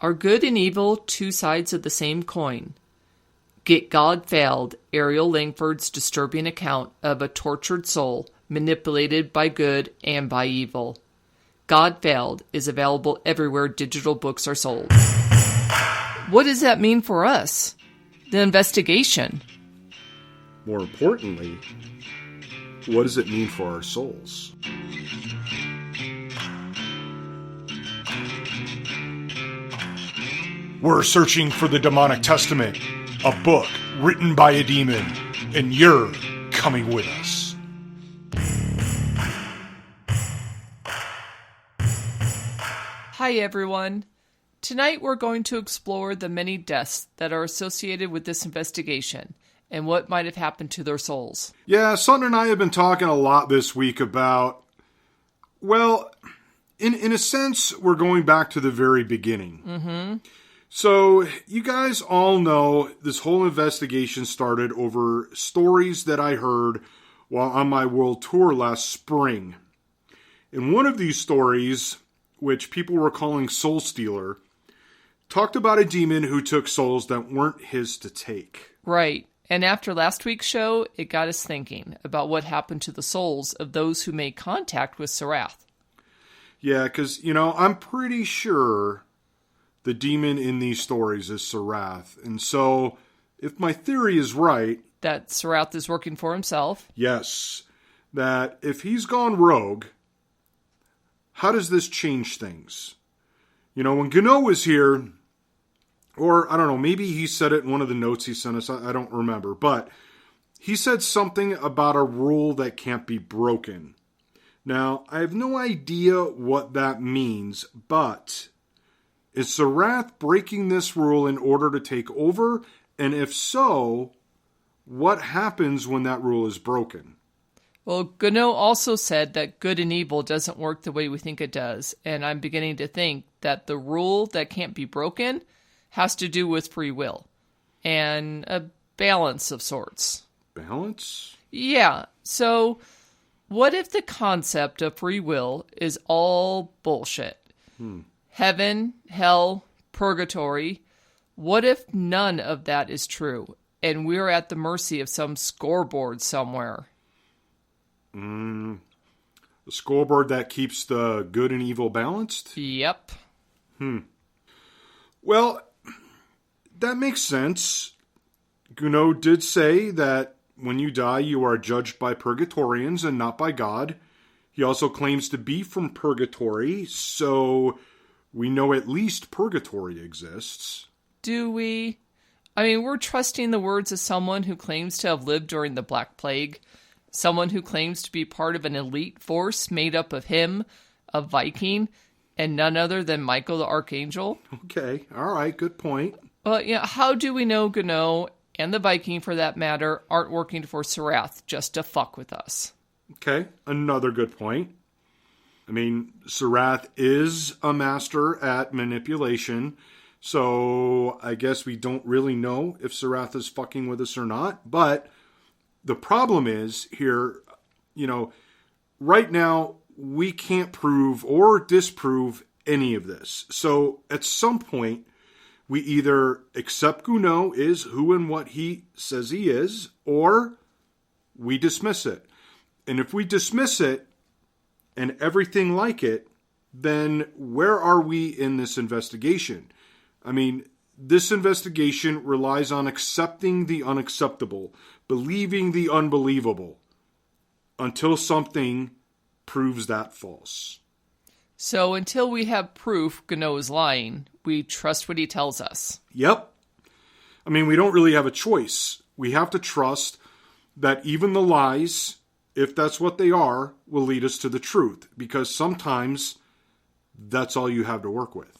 Are good and evil two sides of the same coin? Get God Failed, Ariel Langford's disturbing account of a tortured soul manipulated by good and by evil. God Failed is available everywhere digital books are sold. What does that mean for us? The investigation. More importantly, what does it mean for our souls? We're searching for the Demonic Testament, a book written by a demon, and you're coming with us. Hi everyone. Tonight we're going to explore the many deaths that are associated with this investigation and what might have happened to their souls. Yeah, Sutton and I have been talking a lot this week about, well, in a sense, we're going back to the very beginning. Mm-hmm. So, you guys all know this whole investigation started over stories that I heard while on my world tour last spring. And one of these stories, which people were calling Soul Stealer, talked about a demon who took souls that weren't his to take. Right. And after last week's show, it got us thinking about what happened to the souls of those who made contact with Surath. Yeah, because, I'm pretty sure the demon in these stories is Surath. And so, if my theory is right... That Surath is working for himself. Yes. That if he's gone rogue, how does this change things? When Gano was here, or I don't know, maybe he said it in one of the notes he sent us, I don't remember, but he said something about a rule that can't be broken. Now, I have no idea what that means, but... is Surath breaking this rule in order to take over? And if so, what happens when that rule is broken? Well, Gano also said that good and evil doesn't work the way we think it does. And I'm beginning to think that the rule that can't be broken has to do with free will. And a balance of sorts. Balance? Yeah. So, what if the concept of free will is all bullshit? Heaven, hell, purgatory. What if none of that is true and we're at the mercy of some scoreboard somewhere? The scoreboard that keeps the good and evil balanced? Yep. Well, that makes sense. Gounod did say that when you die, you are judged by purgatorians and not by God. He also claims to be from purgatory, so... we know at least purgatory exists. Do we? I mean, we're trusting the words of someone who claims to have lived during the Black Plague. Someone who claims to be part of an elite force made up of him, a Viking, and none other than Michael the Archangel. Okay, all right, good point. Well, how do we know Gano, and the Viking for that matter, aren't working for Surath just to fuck with us? Okay, another good point. I mean, Surath is a master at manipulation, so I guess we don't really know if Surath is fucking with us or not. But the problem is here, right now, we can't prove or disprove any of this. So at some point, we either accept Gounod is who and what he says he is, or we dismiss it. And if we dismiss it, and everything like it, then where are we in this investigation? I mean, this investigation relies on accepting the unacceptable, believing the unbelievable, until something proves that false. So until we have proof Gano is lying, we trust what he tells us. Yep. I mean, we don't really have a choice. We have to trust that even the lies, if that's what they are, will lead us to the truth. Because sometimes that's all you have to work with.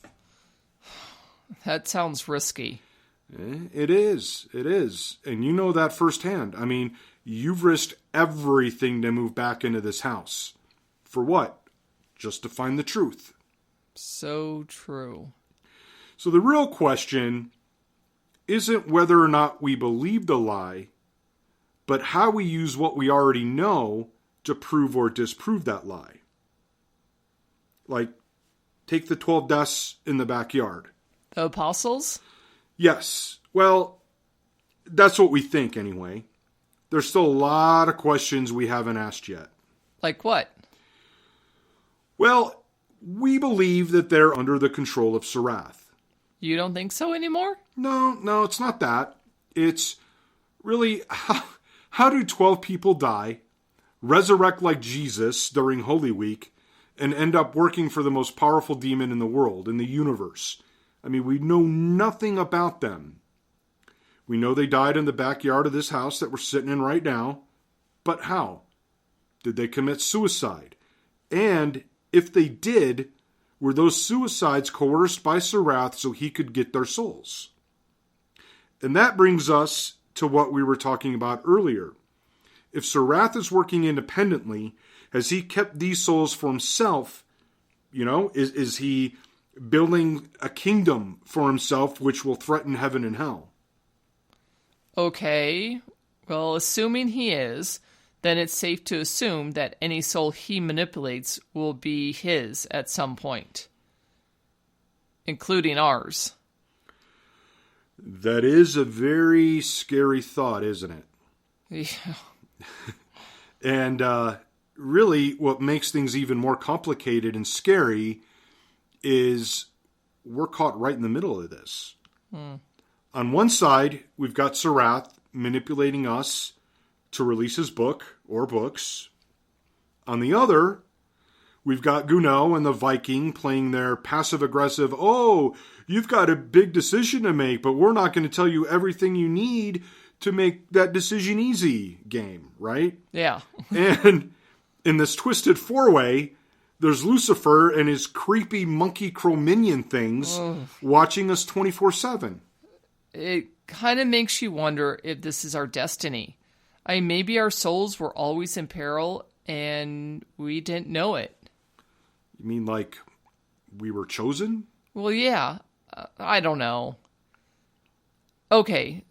That sounds risky. It is. It is. And you know that firsthand. I mean, you've risked everything to move back into this house. For what? Just to find the truth. So true. So the real question isn't whether or not we believe the lie, but how we use what we already know to prove or disprove that lie. Like, take the 12 deaths in the backyard. The apostles? Yes. Well, that's what we think anyway. There's still a lot of questions we haven't asked yet. Like what? Well, we believe that they're under the control of Surath. You don't think so anymore? No, it's not that. It's really, how do 12 people die, resurrect like Jesus during Holy Week, and end up working for the most powerful demon in the world, in the universe? I mean, we know nothing about them. We know they died in the backyard of this house that we're sitting in right now. But how? Did they commit suicide? And if they did, were those suicides coerced by Surath so he could get their souls? And that brings us to what we were talking about earlier. If Surath is working independently, has he kept these souls for himself? You know, is he building a kingdom for himself which will threaten heaven and hell? Okay, well, assuming he is, then it's safe to assume that any soul he manipulates will be his at some point, including ours. That is a very scary thought, isn't it? Yeah. And really, what makes things even more complicated and scary is we're caught right in the middle of this. On one side, we've got Surath manipulating us to release his book or books. On the other, we've got Gounod and the Viking playing their passive-aggressive, oh, you've got a big decision to make, but we're not going to tell you everything you need to make that decision easy game, right? Yeah. And in this twisted four-way, there's Lucifer and his creepy monkey crow minion things watching us 24/7. It kind of makes you wonder if this is our destiny. Maybe our souls were always in peril and we didn't know it. You mean like we were chosen? Well, yeah. I don't know. Okay.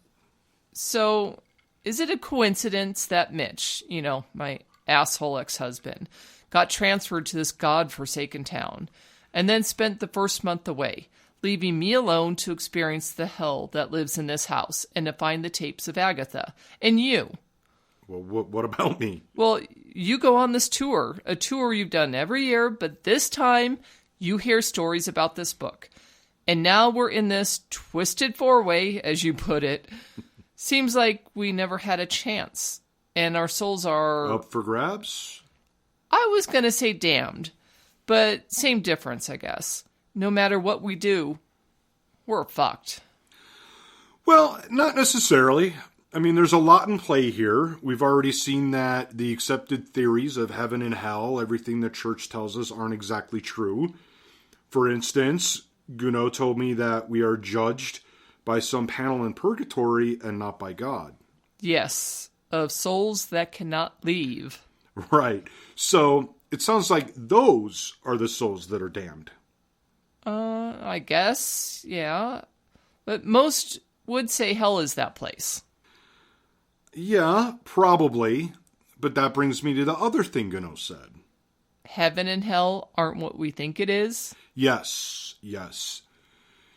So, is it a coincidence that Mitch, my asshole ex-husband, got transferred to this godforsaken town and then spent the first month away, leaving me alone to experience the hell that lives in this house and to find the tapes of Agatha? And you? Well, what about me? Well, you go on this tour, a tour you've done every year, but this time you hear stories about this book. And now we're in this twisted four-way, as you put it. Seems like we never had a chance. And our souls are... up for grabs? I was going to say damned, but same difference, I guess. No matter what we do, we're fucked. Well, not necessarily. I mean, there's a lot in play here. We've already seen that the accepted theories of heaven and hell, everything the church tells us, aren't exactly true. For instance, Gounod told me that we are judged by some panel in purgatory and not by God. Yes, of souls that cannot leave. Right. So, it sounds like those are the souls that are damned. I guess, yeah. But most would say hell is that place. Yeah, probably. But that brings me to the other thing Gounod said. Heaven and hell aren't what we think it is? Yes.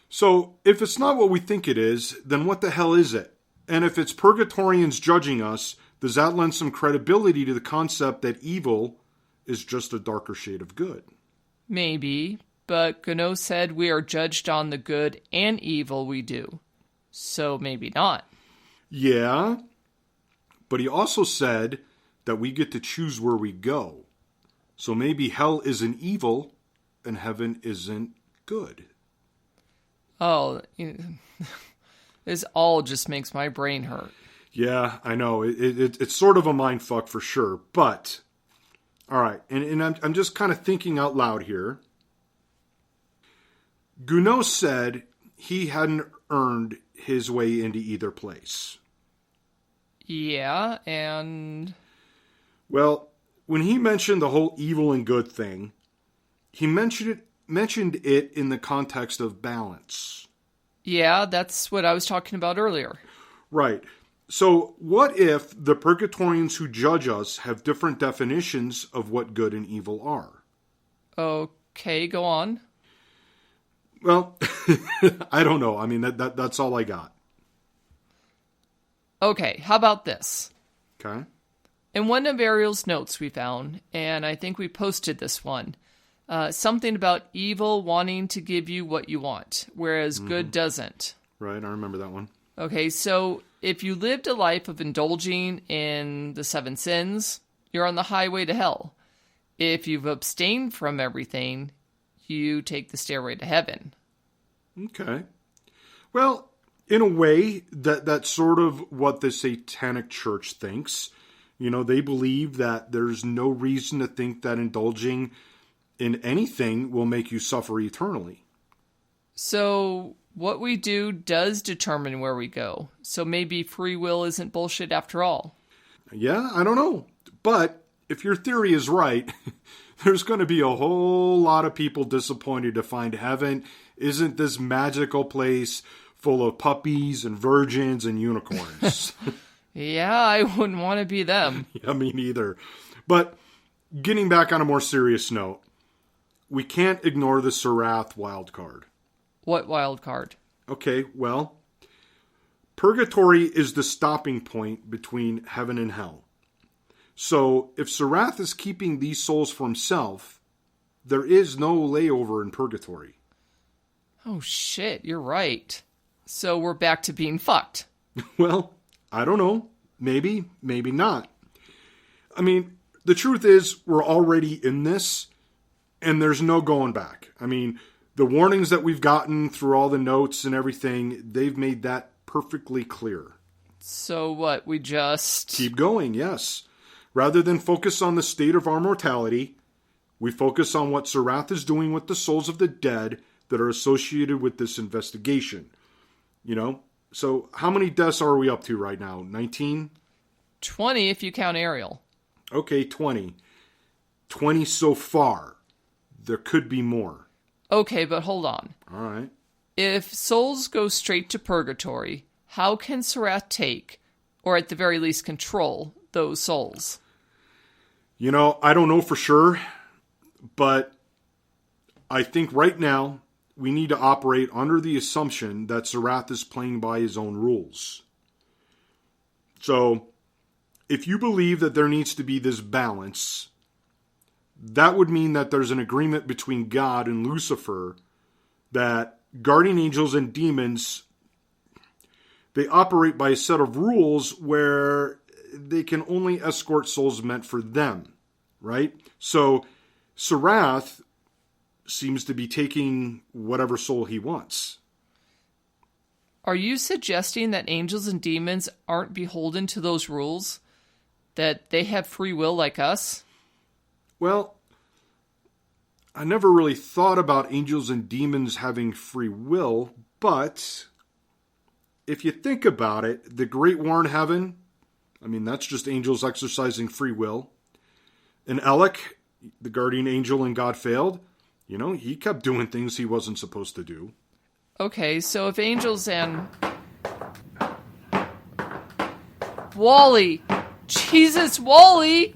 So, if it's not what we think it is, then what the hell is it? And if it's purgatorians judging us, does that lend some credibility to the concept that evil is just a darker shade of good? Maybe, but Gounod said we are judged on the good and evil we do. So maybe not. Yeah, but he also said that we get to choose where we go. So maybe hell isn't evil and heaven isn't good. Oh, this all just makes my brain hurt. Yeah, I know. It's sort of a mindfuck for sure. But, all right, and I'm just kind of thinking out loud here. Gounod said he hadn't earned his way into either place. Yeah, and... Well, when he mentioned the whole evil and good thing, he mentioned it in the context of balance. Yeah, that's what I was talking about earlier. Right. So what if the purgatorians who judge us have different definitions of what good and evil are? Okay, go on. Well, I don't know. I mean, that's all I got. Okay, how about this? Okay. In one of Ariel's notes we found, and I think we posted this one, something about evil wanting to give you what you want, whereas good doesn't. Right, I remember that one. Okay, so if you lived a life of indulging in the 7 sins, you're on the highway to hell. If you've abstained from everything, you take the stairway to heaven. Okay. Well, in a way, that's sort of what the Satanic Church thinks. You know, they believe that there's no reason to think that indulging in anything will make you suffer eternally. So what we do does determine where we go. So maybe free will isn't bullshit after all. Yeah, I don't know. But if your theory is right, there's going to be a whole lot of people disappointed to find heaven isn't this magical place full of puppies and virgins and unicorns. Yeah, I wouldn't want to be them. Yeah, me neither. But getting back on a more serious note, we can't ignore the Surath wild card. What wild card? Okay, well, purgatory is the stopping point between heaven and hell. So if Surath is keeping these souls for himself, there is no layover in purgatory. Oh shit, you're right. So we're back to being fucked. Well, I don't know. Maybe, maybe not. I mean, the truth is we're already in this and there's no going back. I mean, the warnings that we've gotten through all the notes and everything, they've made that perfectly clear. So what, we just... Keep going, yes. Rather than focus on the state of our mortality, we focus on what Surath is doing with the souls of the dead that are associated with this investigation. You know? So how many deaths are we up to right now? 19? 20 if you count Ariel. Okay, 20. 20 so far. There could be more. Okay, but hold on. All right. If souls go straight to purgatory, how can Surath take, or at the very least control, those souls? You know, I don't know for sure, but I think right now we need to operate under the assumption that Surath is playing by his own rules. So, if you believe that there needs to be this balance, that would mean that there's an agreement between God and Lucifer that guardian angels and demons, they operate by a set of rules where they can only escort souls meant for them, right? So, Surath seems to be taking whatever soul he wants. Are you suggesting that angels and demons aren't beholden to those rules? That they have free will like us? Well, I never really thought about angels and demons having free will, but if you think about it, the Great War in Heaven, I mean, that's just angels exercising free will. And Alec, the guardian angel in God Failed, you know, he kept doing things he wasn't supposed to do. Okay, so if angels and... Wally! Jesus, Wally!